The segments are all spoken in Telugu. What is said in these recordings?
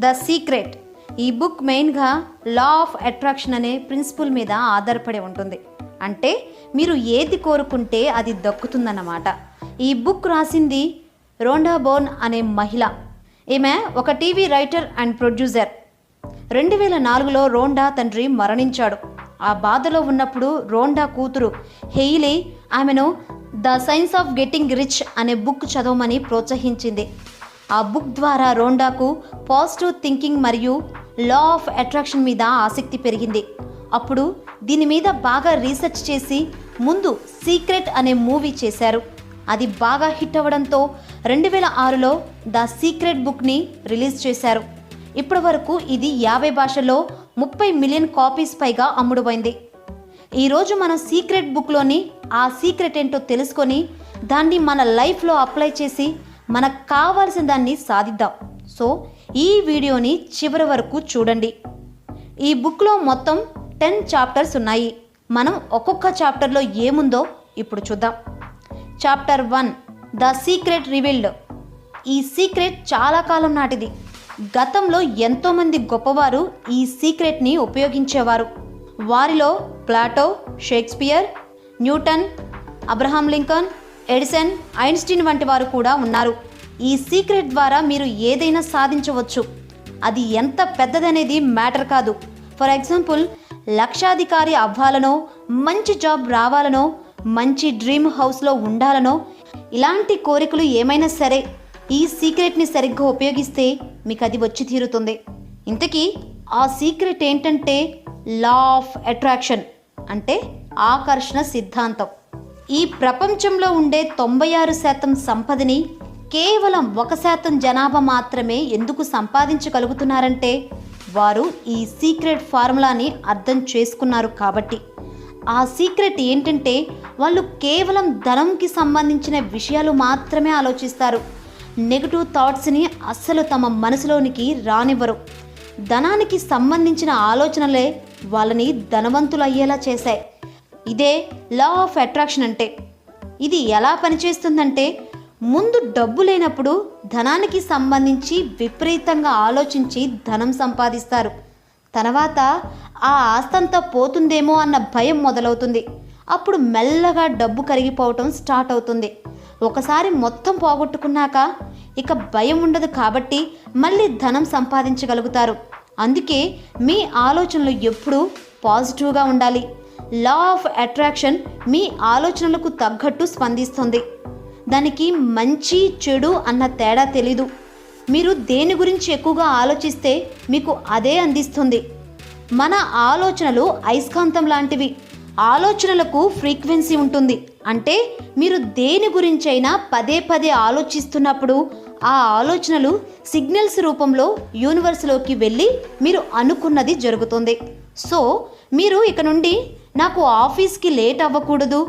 The secret. ఈ బుక్ మెయిన్గా లా ఆఫ్ అట్రాక్షన్ అనే ప్రిన్సిపల్ మీద ఆధారపడి ఉంటుంది. అంటే మీరు ఏది కోరుకుంటే అది దక్కుతుందన్నమాట. ఈ బుక్ రాసింది రోండా బోర్న్ అనే మహిళ. ఈమె ఒక టీవీ రైటర్ అండ్ ప్రొడ్యూసర్. 2004లో రోండా తండ్రి మరణించాడు. ఆ బాధలో ఉన్నప్పుడు రోండా కూతురు హెయిలీ ఆమెను the science of getting rich అనే బుక్ చదవమని ప్రోత్సహించింది. ఆ బుక్ ద్వారా రోండాకు పాజిటివ్ థింకింగ్ మరియు లా ఆఫ్ అట్రాక్షన్ మీద ఆసక్తి పెరిగింది. అప్పుడు దీని మీద బాగా రీసెర్చ్ చేసి ముందు సీక్రెట్ అనే మూవీ చేశారు. అది బాగా హిట్ అవ్వడంతో 2006లో ద సీక్రెట్ బుక్ని రిలీజ్ చేశారు. ఇప్పటి వరకు ఇది 50 భాషల్లో 30 మిలియన్ కాపీస్ పైగా అమ్ముడుపోయింది. ఈరోజు మనం సీక్రెట్ బుక్లోని ఆ సీక్రెట్ ఏంటో తెలుసుకొని దాన్ని మన లైఫ్లో అప్లై చేసి మనకు కావాల్సిన దాన్ని సాధిద్దాం. సో ఈ వీడియోని చివరి వరకు చూడండి. ఈ బుక్లో మొత్తం 10 చాప్టర్స్ ఉన్నాయి. మనం ఒక్కొక్క చాప్టర్లో ఏముందో ఇప్పుడు చూద్దాం. Chapter 1 the secret revealed. ఈ సీక్రెట్ చాలా కాలం నాటిది. గతంలో ఎంతోమంది గొప్పవారు ఈ సీక్రెట్ని ఉపయోగించేవారు. వారిలో Plato, Shakespeare, Newton, Abraham Lincoln, Edison, Einstein వంటి వారు కూడా ఉన్నారు. ఈ సీక్రెట్ ద్వారా మీరు ఏదైనా సాధించవచ్చు. అది ఎంత పెద్దదనేది మ్యాటర్ కాదు. ఫర్ ఎగ్జాంపుల్, లక్షాధికారి అవ్వాలనో, మంచి జాబ్ రావాలనో, మంచి డ్రీమ్ హౌస్లో ఉండాలనో, ఇలాంటి కోరికలు ఏమైనా సరే ఈ సీక్రెట్ని సరిగ్గా ఉపయోగిస్తే మీకు అది వచ్చి తీరుతుంది. ఇంతకీ ఆ సీక్రెట్ ఏంటంటే లా ఆఫ్ అట్రాక్షన్, అంటే ఆకర్షణ సిద్ధాంతం. ఈ ప్రపంచంలో ఉండే 96% సంపదని కేవలం 1% జనాభా మాత్రమే ఎందుకు సంపాదించగలుగుతున్నారంటే వారు ఈ సీక్రెట్ ఫార్ములాని అర్థం చేసుకున్నారు కాబట్టి. ఆ సీక్రెట్ ఏంటంటే వాళ్ళు కేవలం ధనంకి సంబంధించిన విషయాలు మాత్రమే ఆలోచిస్తారు. నెగటివ్ థాట్స్ని అస్సలు తమ మనసులోనికి రానివ్వరు. ధనానికి సంబంధించిన ఆలోచనలే వాళ్ళని ధనవంతులు అయ్యేలా చేశాయి. ఇదే లా ఆఫ్ అట్రాక్షన్ అంటే. ఇది ఎలా పనిచేస్తుందంటే, ముందు డబ్బు లేనప్పుడు ధనానికి సంబంధించి విపరీతంగా ఆలోచించి ధనం సంపాదిస్తారు. తర్వాత ఆ ఆస్తంతా పోతుందేమో అన్న భయం మొదలవుతుంది. అప్పుడు మెల్లగా డబ్బు కరిగిపోవటం స్టార్ట్ అవుతుంది. ఒకసారి మొత్తం పోగొట్టుకున్నాక ఇక భయం ఉండదు కాబట్టి మళ్ళీ ధనం సంపాదించగలుగుతారు. అందుకే మీ ఆలోచనలు ఎప్పుడూ పాజిటివ్గా ఉండాలి. లా ఆఫ్ అట్రాక్షన్ మీ ఆలోచనలకు తగ్గట్టు స్పందిస్తుంది. దానికి మంచి చెడు అన్న తేడా తెలీదు. మీరు దేని గురించి ఎక్కువగా ఆలోచిస్తే మీకు అదే అందిస్తుంది. మన ఆలోచనలు అయస్కాంతం లాంటివి. ఆలోచనలకు ఫ్రీక్వెన్సీ ఉంటుంది. అంటే మీరు దేని గురించైనా పదే పదే ఆలోచిస్తున్నప్పుడు ఆ ఆలోచనలు సిగ్నల్స్ రూపంలో యూనివర్స్లోకి వెళ్ళి మీరు అనుకున్నది జరుగుతుంది. సో మీరు ఇక నుండి నాకు ఆఫీస్కి లేట్ అవ్వకూడదు,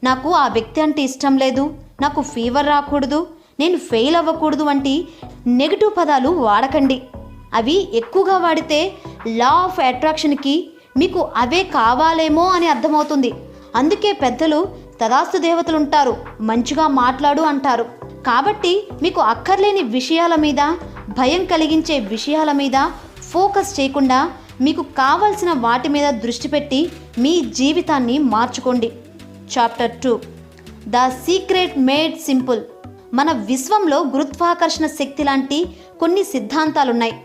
నాకు ఆ వ్యక్తి అంటే ఇష్టం లేదు, నాకు ఫీవర్ రాకూడదు, నేను ఫెయిల్ అవ్వకూడదు వంటి నెగిటివ్ పదాలు వాడకండి. అవి ఎక్కువగా వాడితే లా ఆఫ్ అట్రాక్షన్కి మీకు అవే కావాలేమో అని అర్థమవుతుంది. అందుకే పెద్దలు తదాస్తు దేవతలు ఉంటారు, మంచిగా మాట్లాడు అంటారు. కాబట్టి మీకు అక్కర్లేని విషయాల మీద, భయం కలిగించే విషయాల మీద ఫోకస్ చేయకుండా మీకు కావలసిన వాటి మీద దృష్టి పెట్టి మీ జీవితాన్ని మార్చుకోండి. Chapter 2 the secret made simple. మన విశ్వంలో గురుత్వాకర్షణ శక్తి లాంటి కొన్ని సిద్ధాంతాలున్నాయి.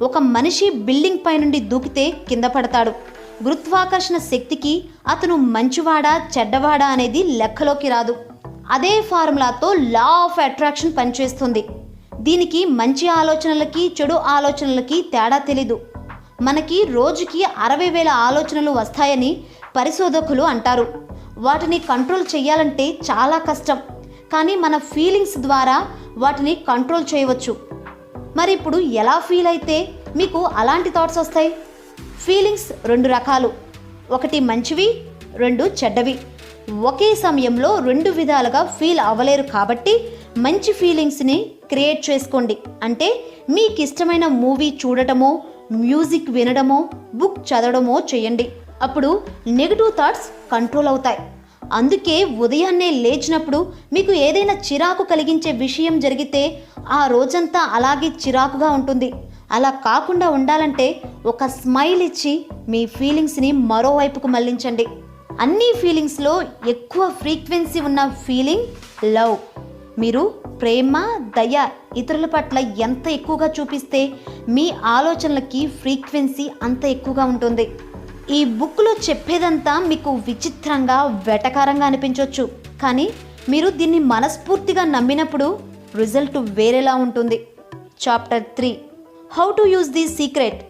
ఒక మనిషి బిల్డింగ్ పై నుండి దూకితే కింద పడతాడు. గురుత్వాకర్షణ శక్తికి అతను మంచివాడా చెడ్డవాడా అనేది లెక్కలోకి రాదు. అదే ఫార్ములాతో లా ఆఫ్ అట్రాక్షన్ పనిచేస్తుంది. దీనికి మంచి ఆలోచనలకి చెడు ఆలోచనలకి తేడా తెలీదు. మనకి రోజుకి 60,000 ఆలోచనలు వస్తాయని పరిశోధకులు అంటారు. వాటిని కంట్రోల్ చేయాలంటే చాలా కష్టం. కానీ మన ఫీలింగ్స్ ద్వారా వాటిని కంట్రోల్ చేయవచ్చు. మరి ఇప్పుడు ఎలా ఫీల్ అయితే మీకు అలాంటి థాట్స్ వస్తాయి? ఫీలింగ్స్ 2 రకాలు. ఒకటి మంచివి, 2 చెడ్డవి. ఒకే సమయంలో 2 విధాలుగా ఫీల్ అవ్వలేరు కాబట్టి మంచి ఫీలింగ్స్ని క్రియేట్ చేసుకోండి. అంటే మీకు ఇష్టమైన మూవీ చూడటమో, మ్యూజిక్ వినడమో, బుక్ చదవడమో చేయండి. అప్పుడు నెగిటివ్ థాట్స్ కంట్రోల్ అవుతాయి. అందుకే ఉదయాన్నే లేచినప్పుడు మీకు ఏదైనా చిరాకు కలిగించే విషయం జరిగితే ఆ రోజంతా అలాగే చిరాకుగా ఉంటుంది. అలా కాకుండా ఉండాలంటే ఒక స్మైల్ ఇచ్చి మీ ఫీలింగ్స్ని మరోవైపుకు మళ్ళించండి. అన్ని ఫీలింగ్స్లో ఎక్కువ ఫ్రీక్వెన్సీ ఉన్న ఫీలింగ్ లవ్. మీరు ప్రేమ, దయ ఇతరుల పట్ల ఎంత ఎక్కువగా చూపిస్తే మీ ఆలోచనలకి ఫ్రీక్వెన్సీ అంత ఎక్కువగా ఉంటుంది. ఈ బుక్లో చెప్పేదంతా మీకు విచిత్రంగా, వెటకారంగా అనిపించవచ్చు, కానీ మీరు దీన్ని మనస్ఫూర్తిగా నమ్మినప్పుడు రిజల్ట్ వేరేలా ఉంటుంది. Chapter 3, how to use the secret.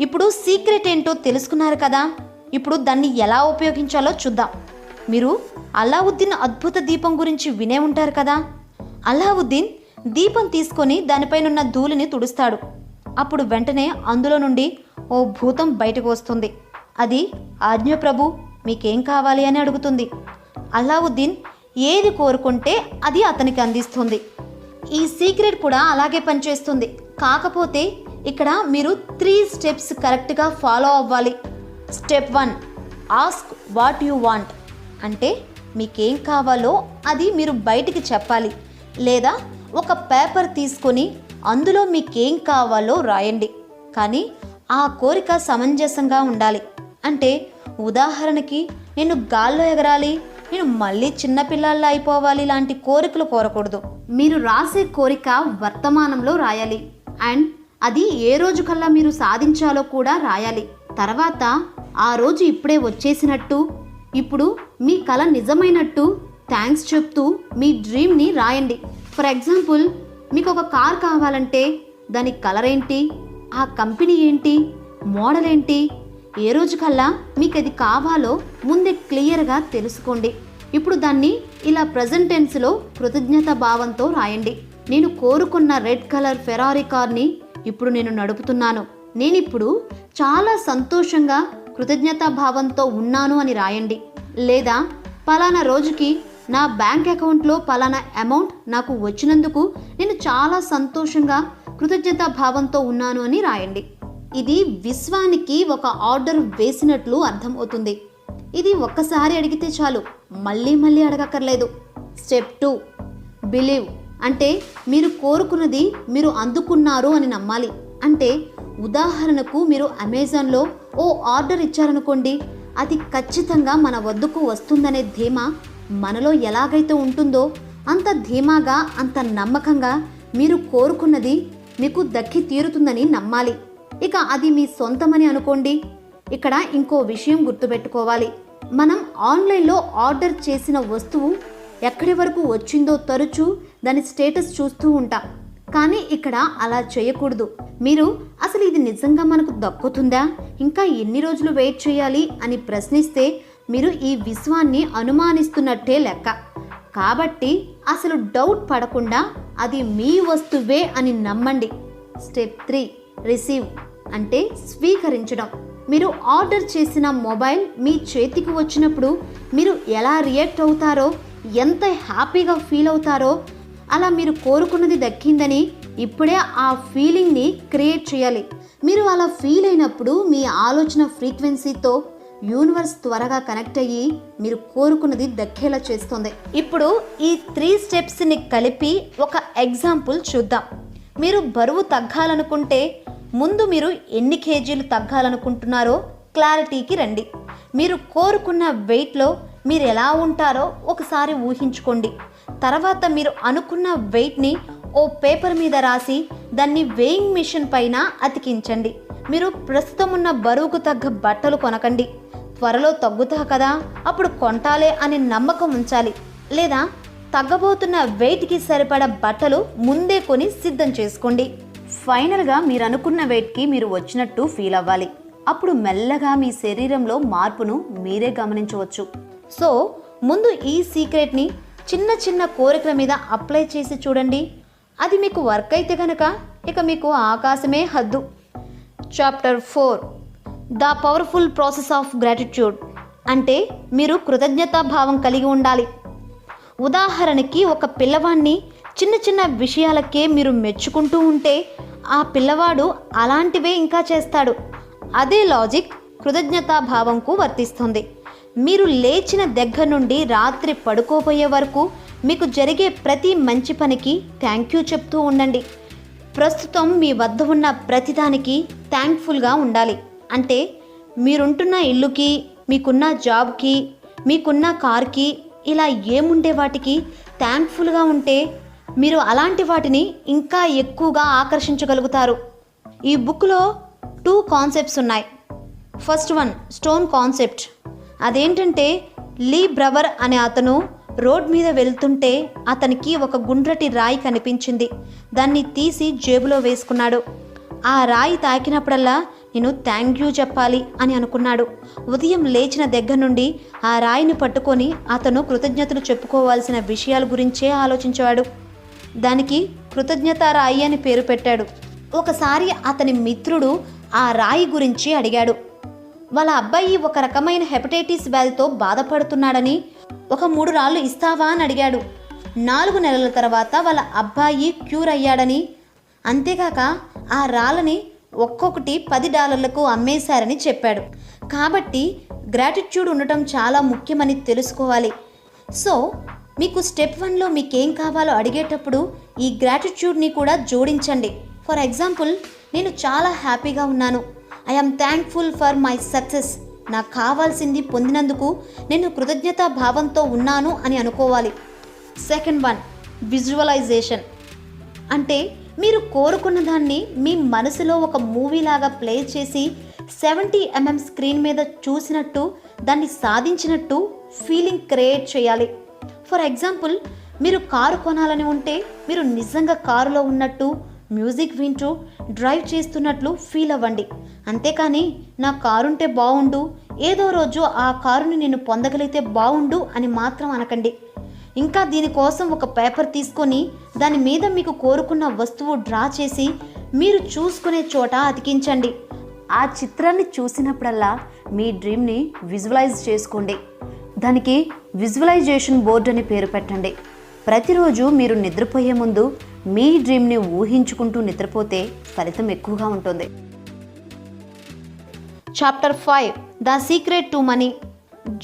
ఇప్పుడు సీక్రెట్ ఏంటో తెలుసుకున్నారు కదా, ఇప్పుడు దాన్ని ఎలా ఉపయోగించాలో చూద్దాం. మీరు అలావుద్దీన్ అద్భుత దీపం గురించి వినే ఉంటారు కదా. అలావుద్దీన్ దీపం తీసుకొని దానిపైనున్న ధూళిని తుడుస్తాడు. అప్పుడు వెంటనే అందులో నుండి ఓ భూతం బయటకు వస్తుంది. అది ఆజ్ఞ ప్రభు, మీకేం కావాలి అని అడుగుతుంది. అలావుద్దీన్ ఏది కోరుకుంటే అది అతనికి అందిస్తుంది. ఈ సీక్రెట్ కూడా అలాగే పనిచేస్తుంది. కాకపోతే ఇక్కడ మీరు 3 స్టెప్స్ కరెక్ట్గా ఫాలో అవ్వాలి. Step 1, ask what you want. అంటే మీకేం కావాలో అది మీరు బయటికి చెప్పాలి, లేదా ఒక పేపర్ తీసుకొని అందులో మీకేం కావాలో రాయండి. కానీ ఆ కోరిక సమంజసంగా ఉండాలి. అంటే ఉదాహరణకి, నేను గాల్లో ఎగరాలి, నేను మళ్ళీ చిన్నపిల్లల్లా అయిపోవాలి లాంటి కోరికలు కోరకూడదు. మీరు రాసే కోరిక వర్తమానంలో రాయాలి. అండ్ అది ఏ రోజు కల్లా మీరు సాధించాలో కూడా రాయాలి. తర్వాత ఆ రోజు ఇప్పుడే వచ్చేసినట్టు, ఇప్పుడు మీ కల నిజమైనట్టు థ్యాంక్స్ చెప్తూ మీ డ్రీమ్ని రాయండి. ఫర్ ఎగ్జాంపుల్, మీకు ఒక కార్ కావాలంటే దాని కలర్ ఏంటి, ఆ కంపెనీ ఏంటి, మోడల్ ఏంటి, ఏ రోజు కల్లా మీకు అది కావాలో ముందే క్లియర్గా తెలుసుకోండి. ఇప్పుడు దాన్ని ఇలా ప్రజెంట్ టెన్స్లో కృతజ్ఞత భావంతో రాయండి. నేను కోరుకున్న రెడ్ కలర్ ఫెరారీ కార్ని ఇప్పుడు నేను నడుపుతున్నాను. నేనిప్పుడు చాలా సంతోషంగా కృతజ్ఞతా భావంతో ఉన్నాను అని రాయండి. లేదా పలానా రోజుకి నా బ్యాంక్ అకౌంట్లో పలానా అమౌంట్ నాకు వచ్చినందుకు నేను చాలా సంతోషంగా కృతజ్ఞతా భావంతో ఉన్నాను అని రాయండి. ఇది విశ్వానికి ఒక ఆర్డర్ వేసినట్లు అర్థమవుతుంది. ఇది ఒక్కసారి అడిగితే చాలు, మళ్ళీ మళ్ళీ అడగక్కర్లేదు. Step 2, believe. అంటే మీరు కోరుకున్నది మీరు అందుకున్నారు అని నమ్మాలి. అంటే ఉదాహరణకు, మీరు అమెజాన్లో ఓ ఆర్డర్ ఇచ్చారనుకోండి, అది ఖచ్చితంగా మన వద్దకు వస్తుందనే ధీమా మనలో ఎలాగైతే ఉంటుందో అంత ధీమాగా, అంత నమ్మకంగా మీరు కోరుకున్నది మీకు దక్కి తీరుతుందని నమ్మాలి. ఇక అది మీ సొంతమని అనుకోండి. ఇక్కడ ఇంకో విషయం గుర్తుపెట్టుకోవాలి. మనం ఆన్లైన్లో ఆర్డర్ చేసిన వస్తువు ఎక్కడి వరకు వచ్చిందో తరచూ దాని స్టేటస్ చూస్తూ ఉంటాం. కానీ ఇక్కడ అలా చేయకూడదు. మీరు అసలు ఇది నిజంగా మనకు దక్కుతుందా, ఇంకా ఎన్ని రోజులు వెయిట్ చేయాలి అని ప్రశ్నిస్తే మీరు ఈ విశ్వాన్ని అనుమానిస్తున్నట్టే లెక్క. కాబట్టి అసలు డౌట్ పడకుండా అది మీ వస్తువే అని నమ్మండి. Step 3, receive. అంటే స్వీకరించడం. మీరు ఆర్డర్ చేసిన మొబైల్ మీ చేతికి వచ్చినప్పుడు మీరు ఎలా రియాక్ట్ అవుతారో, ఎంత హ్యాపీగా ఫీల్ అవుతారో, అలా మీరు కోరుకున్నది దక్కిందని ఇప్పుడే ఆ ఫీలింగ్ని క్రియేట్ చేయాలి. మీరు అలా ఫీల్ అయినప్పుడు మీ ఆలోచన ఫ్రీక్వెన్సీతో యూనివర్స్ త్వరగా కనెక్ట్ అయ్యి మీరు కోరుకున్నది దక్కేలా చేస్తుంది. ఇప్పుడు ఈ 3 స్టెప్స్ని కలిపి ఒక ఎగ్జాంపుల్ చూద్దాం. మీరు బరువు తగ్గాలనుకుంటే ముందు మీరు ఎన్ని కేజీలు తగ్గాలనుకుంటున్నారో క్లారిటీకి రండి. మీరు కోరుకున్న వెయిట్లో మీరు ఎలా ఉంటారో ఒకసారి ఊహించుకోండి. తర్వాత మీరు అనుకున్న వెయిట్ని ఓ పేపర్ మీద రాసి దాన్ని వేయింగ్ మిషన్ పైన అతికించండి. మీరు ప్రస్తుతం ఉన్న బరువుకు తగ్గ బట్టలు కొనకండి. త్వరలో తగ్గుతా కదా, అప్పుడు కొంటాలే అని నమ్మకం ఉంచాలి. లేదా తగ్గబోతున్న వెయిట్కి సరిపడా బట్టలు ముందే కొని సిద్ధం చేసుకోండి. ఫైనల్గా మీరు అనుకున్న వెయిట్కి మీరు వచ్చినట్టు ఫీల్ అవ్వాలి. అప్పుడు మెల్లగా మీ శరీరంలో మార్పును మీరే గమనించవచ్చు. సో ముందు ఈ సీక్రెట్ని చిన్న చిన్న కోరికల మీద అప్లై చేసి చూడండి. అది మీకు వర్క్ అయితే కనుక ఇక మీకు ఆకాశమే హద్దు. Chapter 4, the powerful process of gratitude. అంటే మీరు కృతజ్ఞతాభావం కలిగి ఉండాలి. ఉదాహరణకి, ఒక పిల్లవాడిని చిన్న చిన్న విషయాలకే మీరు మెచ్చుకుంటూ ఉంటే ఆ పిల్లవాడు అలాంటివే ఇంకా చేస్తాడు. అదే లాజిక్ కృతజ్ఞతాభావంకు వర్తిస్తుంది. మీరు లేచిన దగ్గర నుండి రాత్రి పడుకోబోయే వరకు మీకు జరిగే ప్రతి మంచి పనికి థ్యాంక్ యూ చెప్తూ ఉండండి. ప్రస్తుతం మీ వద్ద ఉన్న ప్రతిదానికి థ్యాంక్ఫుల్గా ఉండాలి. అంటే మీరుంటున్న ఇల్లుకి, మీకున్న జాబ్కి, మీకున్న కార్కి, ఇలా ఏముండే వాటికి థ్యాంక్ఫుల్గా ఉంటే మీరు అలాంటి వాటిని ఇంకా ఎక్కువగా ఆకర్షించగలుగుతారు. ఈ బుక్లో 2 కాన్సెప్ట్స్ ఉన్నాయి. First one stone concept. అదేంటంటే లీ బ్రవర్ అనే అతను రోడ్ మీద వెళ్తుంటే అతనికి ఒక గుండ్రటి రాయి కనిపించింది. దాన్ని తీసి జేబులో వేసుకున్నాడు. ఆ రాయి తాకినప్పుడల్లా నేను థ్యాంక్ యూ చెప్పాలి అని అనుకున్నాడు. ఉదయం లేచిన దగ్గర నుండి ఆ రాయిని పట్టుకొని అతను కృతజ్ఞతలు చెప్పుకోవాల్సిన విషయాల గురించే ఆలోచించేవాడు. దానికి కృతజ్ఞత రాయి అని పేరు పెట్టాడు. ఒకసారి అతని మిత్రుడు ఆ రాయి గురించి అడిగాడు. వాళ్ళ అబ్బాయి ఒక రకమైన హెపటైటిస్ వ్యాధితో బాధపడుతున్నాడని ఒక 3 రాళ్ళు ఇస్తావా అని అడిగాడు. 4 నెలల తర్వాత వాళ్ళ అబ్బాయి క్యూర్ అయ్యాడని, అంతేకాక ఆ రాళ్ళని ఒక్కొక్కటి $10 అమ్మేశారని చెప్పాడు. కాబట్టి గ్రాటిట్యూడ్ ఉండటం చాలా ముఖ్యమని తెలుసుకోవాలి. సో మీకు స్టెప్ 1లో మీకేం కావాలో అడిగేటప్పుడు ఈ గ్రాటిట్యూడ్ని కూడా జోడించండి. ఫర్ ఎగ్జాంపుల్, నేను చాలా హ్యాపీగా ఉన్నాను. I am thankful for my success. నాకు కావాల్సింది పొందినందుకు నేను కృతజ్ఞతా భావంతో ఉన్నాను అని అనుకోవాలి. Second one visualisation. అంటే మీరు కోరుకున్న దాన్ని మీ మనసులో ఒక మూవీలాగా ప్లే చేసి 70 mm స్క్రీన్ మీద చూసినట్టు, దాన్ని సాధించినట్టు ఫీలింగ్ క్రియేట్ చేయాలి. ఫర్ ఎగ్జాంపుల్, మీరు కారు కొనాలని ఉంటే మీరు నిజంగా కారులో ఉన్నట్టు, మ్యూజిక్ వింటూ డ్రైవ్ చేస్తున్నట్లు ఫీల్ అవ్వండి. అంతేకాని నా కారుంటే బాగుండు, ఏదో రోజు ఆ కారుని నేను పొందగలిగితే బాగుండు అని మాత్రం అనకండి. ఇంకా దీనికోసం ఒక పేపర్ తీసుకొని దాని మీద మీకు కోరుకున్న వస్తువు డ్రా చేసి మీరు చూసుకునే చోట అతికించండి. ఆ చిత్రాన్ని చూసినప్పుడల్లా మీ డ్రీమ్ని విజువలైజ్ చేసుకోండి. దానికి విజువలైజేషన్ బోర్డ్ అని పేరు పెట్టండి. ప్రతిరోజు మీరు నిద్రపోయే ముందు మీ డ్రీమ్ని ఊహించుకుంటూ నిద్రపోతే ఫలితం ఎక్కువగా ఉంటుంది. Chapter 5 the secret to money.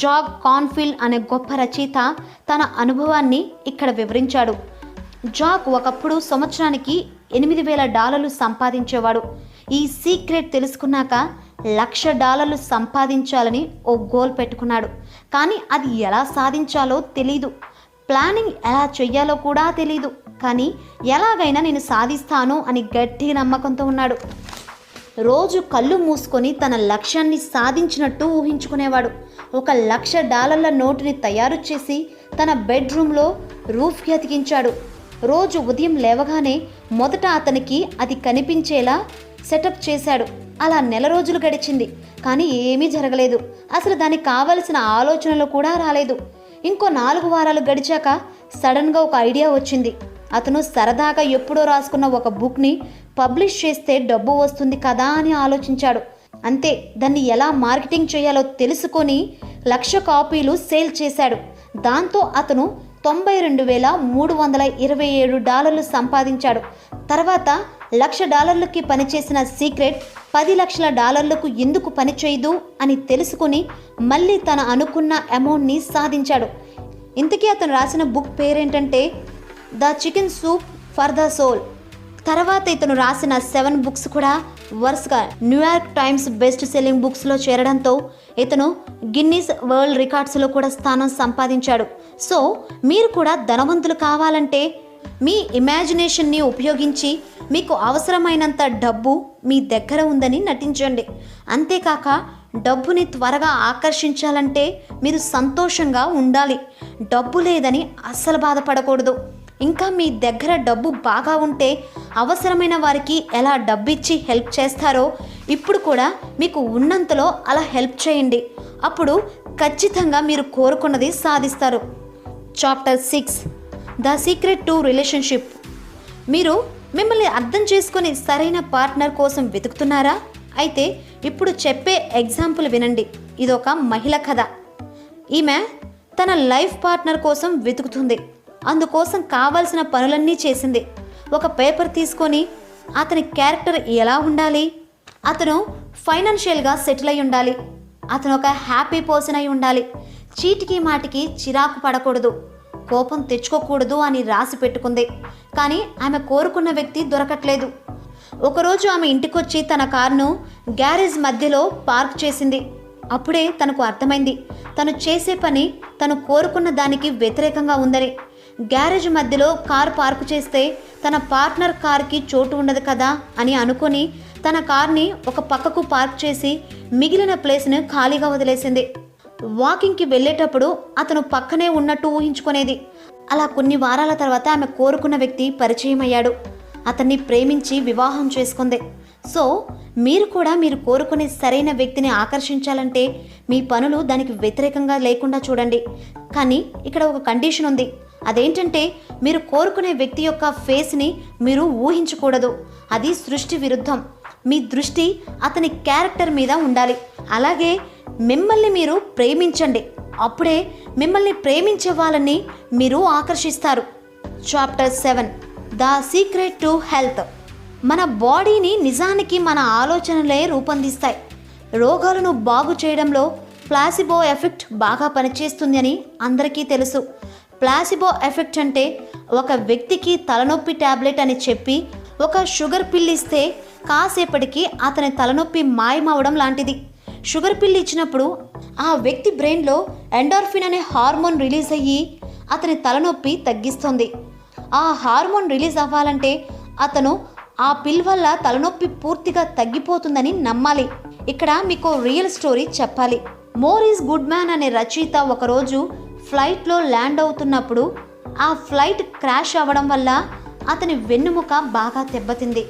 Jack cornfield అనే గొప్ప రచయిత తన అనుభవాన్ని ఇక్కడ వివరించాడు. జాక్ ఒకప్పుడు సంవత్సరానికి $8,000 సంపాదించేవాడు. ఈ సీక్రెట్ తెలుసుకున్నాక $1,00,000 సంపాదించాలని ఓ గోల్ పెట్టుకున్నాడు. కానీ అది ఎలా సాధించాలో తెలీదు. ప్లానింగ్ ఎలా చెయ్యాలో కూడా తెలీదు. కానీ ఎలాగైనా నేను సాధిస్తాను అని గట్టి నమ్మకంతో ఉన్నాడు. రోజు కళ్ళు మూసుకొని తన లక్ష్యాన్ని సాధించినట్టు ఊహించుకునేవాడు. ఒక $1,00,000 నోటుని తయారు చేసి తన బెడ్రూమ్లో రూఫ్కి అతికించాడు. రోజు ఉదయం లేవగానే మొదట అతనికి అది కనిపించేలా సెటప్ చేశాడు. అలా 1 నెల రోజులు గడిచింది. కానీ ఏమీ జరగలేదు. అసలు దానికి కావలసిన ఆలోచనలు కూడా రాలేదు. ఇంకో 4 వారాలు గడిచాక సడన్గా ఒక ఐడియా వచ్చింది. అతను సరదాగా ఎప్పుడో రాసుకున్న ఒక బుక్ని పబ్లిష్ చేస్తే డబ్బు వస్తుంది కదా అని ఆలోచించాడు. అంతే, దాన్ని ఎలా మార్కెటింగ్ చేయాలో తెలుసుకొని 1,00,000 కాపీలు సేల్ చేశాడు. దాంతో అతను $92,327 సంపాదించాడు. తర్వాత $1,00,000కి పనిచేసిన సీక్రెట్ $10,00,000కు ఎందుకు పనిచేయదు అని తెలుసుకుని మళ్ళీ తన అనుకున్న అమౌంట్ని సాధించాడు. ఇంతకీ అతను రాసిన బుక్ పేరేంటంటే the chicken soup for the soul. తర్వాత ఇతను రాసిన 7 బుక్స్ కూడా వరుసగా న్యూయార్క్ టైమ్స్ బెస్ట్ సెల్లింగ్ బుక్స్లో చేరడంతో ఇతను గిన్నీస్ వరల్డ్ రికార్డ్స్లో కూడా స్థానం సంపాదించాడు. సో మీరు కూడా ధనవంతులు కావాలంటే మీ ఇమాజినేషన్ని ఉపయోగించి మీకు అవసరమైనంత డబ్బు మీ దగ్గర ఉందని నటించండి. అంతేకాక డబ్బుని త్వరగా ఆకర్షించాలంటే మీరు సంతోషంగా ఉండాలి. డబ్బు లేదని అస్సలు బాధపడకూడదు. ఇంకా మీ దగ్గర డబ్బు బాగా ఉంటే అవసరమైన వారికి ఎలా డబ్బిచ్చి హెల్ప్ చేస్తారో ఇప్పుడు కూడా మీకు ఉన్నంతలో అలా హెల్ప్ చేయండి. అప్పుడు ఖచ్చితంగా మీరు కోరుకున్నది సాధిస్తారు. Chapter 6 the secret to relationship. మీరు మిమ్మల్ని అర్థం చేసుకొని సరైన పార్ట్నర్ కోసం వెతుకుతున్నారా? అయితే ఇప్పుడు చెప్పే ఎగ్జాంపుల్ వినండి. ఇదొక మహిళ కథ. ఈమె తన లైఫ్ పార్ట్నర్ కోసం వెతుకుతుంది. అందుకోసం కావాల్సిన పనులన్నీ చేసింది. ఒక పేపర్ తీసుకొని అతని క్యారెక్టర్ ఎలా ఉండాలి, అతను ఫైనాన్షియల్గా సెటిల్ అయి ఉండాలి, అతను ఒక హ్యాపీ పర్సన్ అయి ఉండాలి, చీటికి మాటికి చిరాకు పడకూడదు, కోపం తెచ్చుకోకూడదు అని రాసి పెట్టుకుంది. కానీ ఆమె కోరుకున్న వ్యక్తి దొరకట్లేదు. ఒకరోజు ఆమె ఇంటికొచ్చి తన కారును గ్యారేజ్ మధ్యలో పార్క్ చేసింది. అప్పుడే తనకు అర్థమైంది తను చేసే పని తను కోరుకున్న దానికి వ్యతిరేకంగా ఉందని. గ్యారేజ్ మధ్యలో కారు పార్కు చేస్తే తన పార్ట్నర్ కార్కి చోటు ఉండదు కదా అని అనుకొని తన కార్ని ఒక పక్కకు పార్క్ చేసి మిగిలిన ప్లేస్ను ఖాళీగా వదిలేసింది. వాకింగ్కి వెళ్ళేటప్పుడు అతను పక్కనే ఉన్నట్టు ఊహించుకునేది. అలా కొన్ని వారాల తర్వాత ఆమె కోరుకున్న వ్యక్తి పరిచయం అయ్యాడు. అతన్ని ప్రేమించి వివాహం చేసుకుంది. సో మీరు కూడా మీరు కోరుకునే సరైన వ్యక్తిని ఆకర్షించాలంటే మీ పనులు దానికి వ్యతిరేకంగా లేకుండా చూడండి. కానీ ఇక్కడ ఒక కండిషన్ ఉంది. అదేంటంటే మీరు కోరుకునే వ్యక్తి యొక్క ఫేస్ని మీరు ఊహించకూడదు. అది సృష్టి విరుద్ధం. మీ దృష్టి అతని క్యారెక్టర్ మీద ఉండాలి. అలాగే మిమ్మల్ని మీరు ప్రేమించండి. అప్పుడే మిమ్మల్ని ప్రేమించే వాళ్ళని మీరు ఆకర్షిస్తారు. Chapter 7 the secret to health. మన బాడీని నిజానికి మన ఆలోచనలే రూపొందిస్తాయి. రోగాలను బాగు చేయడంలో ప్లాసిబో ఎఫెక్ట్ బాగా పనిచేస్తుంది అని అందరికీ తెలుసు. ప్లాసిబో ఎఫెక్ట్ అంటే ఒక వ్యక్తికి తలనొప్పి ట్యాబ్లెట్ అని చెప్పి ఒక షుగర్ పిల్ ఇస్తే కాసేపటికి అతని తలనొప్పి మాయమవడం లాంటిది. షుగర్ పిల్ ఇచ్చినప్పుడు ఆ వ్యక్తి బ్రెయిన్లో ఎండార్ఫిన్ అనే హార్మోన్ రిలీజ్ అయ్యి అతని తలనొప్పి తగ్గిస్తుంది. ఆ హార్మోన్ రిలీజ్ అవ్వాలంటే అతను ఆ పిల్ వల్ల తలనొప్పి పూర్తిగా తగ్గిపోతుందని నమ్మాలి. ఇక్కడ మీకు రియల్ స్టోరీ చెప్పాలి. మోరిస్ గుడ్మ్యాన్ అనే రచయిత ఒకరోజు ఫ్లైట్లో ల్యాండ్ అవుతున్నప్పుడు ఆ ఫ్లైట్ క్రాష్ అవ్వడం వల్ల అతని వెన్నుముక బాగా దెబ్బతింది.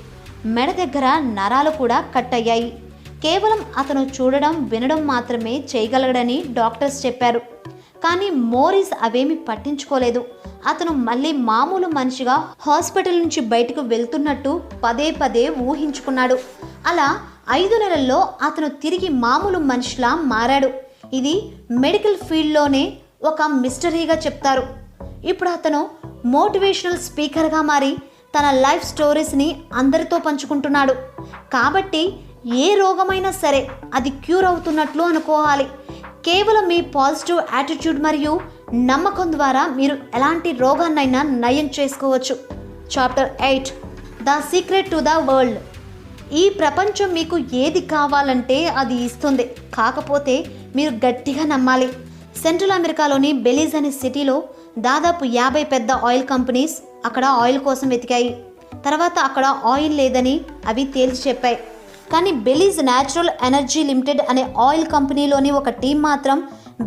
మెడ దగ్గర నరాలు కూడా కట్ అయ్యాయి. కేవలం అతను చూడడం వినడం మాత్రమే చేయగలడని డాక్టర్స్ చెప్పారు. కానీ మోరిస్ అవేమీ పట్టించుకోలేదు. అతను మళ్ళీ మామూలు మనిషిగా హాస్పిటల్ నుంచి బయటకు వెళ్తున్నట్టు పదే పదే ఊహించుకున్నాడు. అలా 5 నెలల్లో అతను తిరిగి మామూలు మనిషిలా మారాడు. ఇది మెడికల్ ఫీల్డ్లోనే ఒక మిస్టరీగా చెప్తారు. ఇప్పుడు అతను మోటివేషనల్ స్పీకర్గా మారి తన లైఫ్ స్టోరీస్ని అందరితో పంచుకుంటున్నాడు. కాబట్టి ఏ రోగమైనా సరే అది క్యూర్ అవుతున్నట్లు అనుకోవాలి. కేవలం మీ పాజిటివ్ యాటిట్యూడ్ మరియు నమ్మకం ద్వారా మీరు ఎలాంటి రోగాన్నైనా నయం చేసుకోవచ్చు. Chapter 8 the secret to the world. ఈ ప్రపంచం మీకు ఏది కావాలంటే అది ఇస్తుంది. కాకపోతే మీరు గట్టిగా నమ్మాలి. సెంట్రల్ అమెరికాలోని బెలీజ్ అనే సిటీలో దాదాపు 50 పెద్ద ఆయిల్ కంపెనీస్ అక్కడ ఆయిల్ కోసం వెతికాయి. తర్వాత అక్కడ ఆయిల్ లేదని అవి తేల్చి చెప్పాయి. కానీ బెలీజ్ న్యాచురల్ ఎనర్జీ లిమిటెడ్ అనే ఆయిల్ కంపెనీలోని ఒక టీం మాత్రం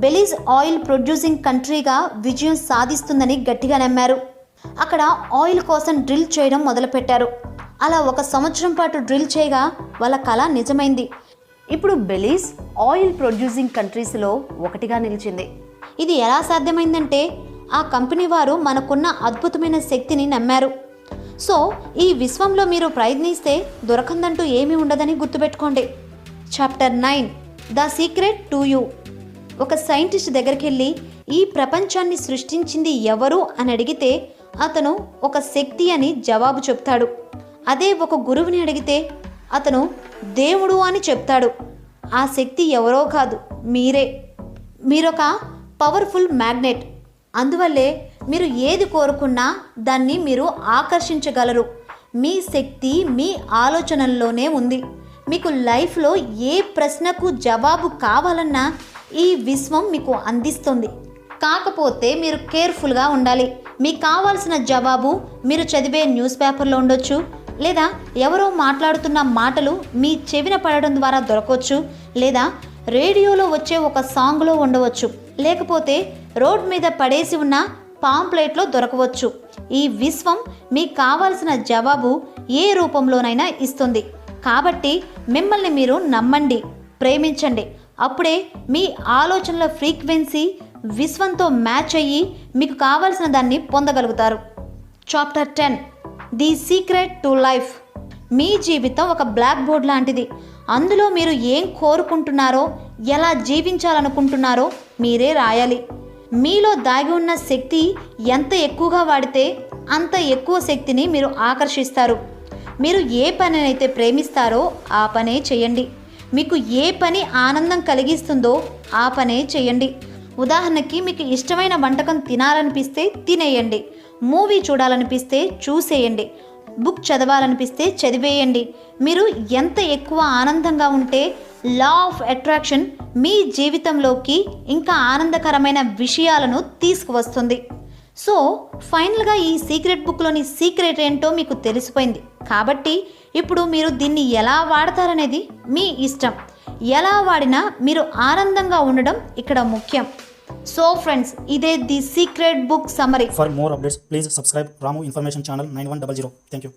బెలీజ్ ఆయిల్ ప్రొడ్యూసింగ్ కంట్రీగా విజయం సాధిస్తుందని గట్టిగా నమ్మారు. అక్కడ ఆయిల్ కోసం డ్రిల్ చేయడం మొదలుపెట్టారు. అలా 1 సంవత్సరం పాటు డ్రిల్ చేయగా వాళ్ళ కల నిజమైంది. ఇప్పుడు బెలీజ్ ఆయిల్ ప్రొడ్యూసింగ్ కంట్రీస్లో ఒకటిగా నిలిచింది. ఇది ఎలా సాధ్యమైందంటే ఆ కంపెనీ వారు మనకున్న అద్భుతమైన శక్తిని నమ్మారు. సో ఈ విశ్వంలో మీరు ప్రయత్నిస్తే దొరకందంటూ ఏమీ ఉండదని గుర్తుపెట్టుకోండి. Chapter 9 the secret to you. ఒక సైంటిస్ట్ దగ్గరికి వెళ్ళి ఈ ప్రపంచాన్ని సృష్టించింది ఎవరు అని అడిగితే అతను ఒక శక్తి అని జవాబు చెప్తాడు. అదే ఒక గురువుని అడిగితే అతను దేవుడు అని చెప్తాడు. ఆ శక్తి ఎవరో కాదు, మీరే. మీరొక పవర్ఫుల్ మ్యాగ్నెట్. అందువల్లే మీరు ఏది కోరుకున్నా దాన్ని మీరు ఆకర్షించగలరు. మీ శక్తి మీ ఆలోచనల్లోనే ఉంది. మీకు లైఫ్లో ఏ ప్రశ్నకు జవాబు కావాలన్నా ఈ విశ్వం మీకు అందిస్తుంది. కాకపోతే మీరు కేర్ఫుల్గా ఉండాలి. మీకు కావాల్సిన జవాబు మీరు చదివే న్యూస్ పేపర్లో ఉండొచ్చు, లేదా ఎవరో మాట్లాడుతున్న మాటలు మీ చెవిన పడడం ద్వారా దొరకవచ్చు, లేదా రేడియోలో వచ్చే ఒక సాంగ్లో ఉండవచ్చు, లేకపోతే రోడ్ మీద పడేసి ఉన్న పాంప్లెట్లో దొరకవచ్చు. ఈ విశ్వం మీకు కావాల్సిన జవాబు ఏ రూపంలోనైనా ఇస్తుంది. కాబట్టి మిమ్మల్ని మీరు నమ్మండి, ప్రేమించండి. అప్పుడే మీ ఆలోచనల ఫ్రీక్వెన్సీ విశ్వంతో మ్యాచ్ అయ్యి మీకు కావాల్సిన దాన్ని పొందగలుగుతారు. Chapter 10 the secret to life. మీ జీవితం ఒక బ్లాక్ బోర్డ్ లాంటిది. అందులో మీరు ఏం కోరుకుంటున్నారో, ఎలా జీవించాలనుకుంటున్నారో మీరే రాయాలి. మీలో దాగి ఉన్న శక్తి ఎంత ఎక్కువగా వాడితే అంత ఎక్కువ శక్తిని మీరు ఆకర్షిస్తారు. మీరు ఏ పనినైతే ప్రేమిస్తారో ఆ పనే చేయండి. మీకు ఏ పని ఆనందం కలిగిస్తుందో ఆ పనే చేయండి. ఉదాహరణకి మీకు ఇష్టమైన వంటకం తినాలనిపిస్తే తినేయండి, మూవీ చూడాలనిపిస్తే చూసేయండి, బుక్ చదవాలనిపిస్తే చదివేయండి. మీరు ఎంత ఎక్కువ ఆనందంగా ఉంటే లా ఆఫ్ అట్రాక్షన్ మీ జీవితంలోకి ఇంకా ఆనందకరమైన విషయాలను తీసుకువస్తుంది. సో ఫైనల్గా ఈ సీక్రెట్ బుక్లోని సీక్రెట్ ఏంటో మీకు తెలిసిపోయింది కాబట్టి ఇప్పుడు మీరు దీన్ని ఎలా వాడతారనేది మీ ఇష్టం. ఎలా వాడినా మీరు ఆనందంగా ఉండడం ఇక్కడ ముఖ్యం. సో ఫ్రెండ్స్, ఇదే the secret book summary. For more updates, please subscribe Ramu Information Channel 9100. Thank you.